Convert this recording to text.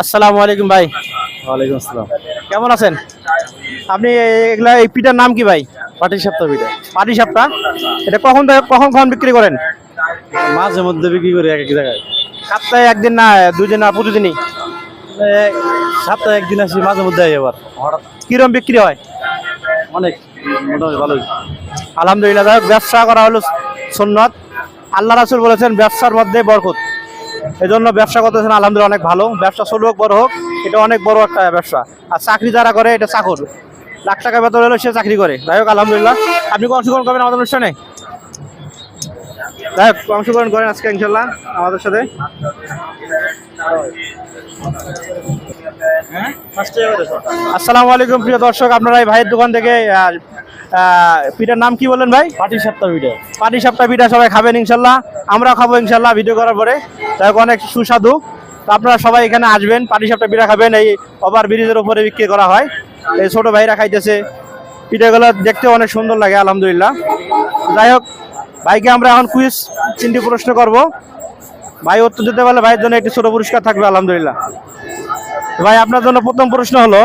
আসসালামু আলাইকুম ভাই। ওয়ালাইকুম আসসালাম। কেমন আছেন আপনি? এগুলা এই পিঠার নাম কি ভাই? পাটি সাপ্তাহ পিঠা পাটি সাপটা। এটা কখন বিক্রি করেন? মাঝে মধ্যে বিক্রি করি এক এক জায়গায়। সপ্তাহে একদিন না, দুদিন না, প্রতিদিনই? সপ্তাহে একদিন আসি, মাঝে মধ্যে আই আবার হঠাৎ। কিরম বিক্রি হয়? অনেক, মোটামুটি ভালোই। আলহামদুলিল্লাহ। যাই হোক, ব্যবসা করা হলো সুন্নাত। আল্লাহ রাসূল বলেছেন ব্যবসার মধ্যে বরকত। এই জন্য ব্যবসা করতেছেন, আলহামদুলিল্লাহ অনেক ভালো। ব্যবসা ছোট হোক বড় হোক, এটা অনেক বড় একটা ব্যবসা। আর চাকরি যারা করে, এটা চাকর। লাখ টাকা বেতন হলেও সে চাকরি করে। যাই হোক, আলহামদুলিল্লাহ। আপনি কি অংশগ্রহণ করবেন আমাদের অনুষ্ঠানে? যাই হোক, অংশগ্রহণ করেন আজকে ইনশাল্লাহ আমাদের সাথে। আসসালামু আলাইকুম প্রিয় দর্শক, আপনারা এই ভাইয়ের দোকান থেকে পিঠার নাম কি বললেন ভাই? পাটি সাপ্তাহ পিঠা। পাটি সাপটা পিঠা সবাই খাবেন ইনশাল্লাহ, আমরাও খাবো ইনশাল্লাহ ভিডিও করার পরে। যাই হোক, অনেক সুস্বাদু। তো আপনারা সবাই এখানে আসবেন, পাটি সাপটা পিঠা খাবেন। এই ওভার ব্রিজের উপরে বিক্রি করা হয়। এই ছোট ভাইরা খাইতেছে পিঠাগুলো, দেখতে অনেক সুন্দর লাগে আলহামদুলিল্লাহ। যাই হোক, ভাইকে আমরা এখন কুইজ 3টি প্রশ্ন করব। ভাই উত্তর দিতে পারলে ভাইয়ের জন্য একটি ছোট পুরস্কার থাকবে আলহামদুলিল্লাহ। ভাই, আপনার জন্য প্রথম প্রশ্ন হলো,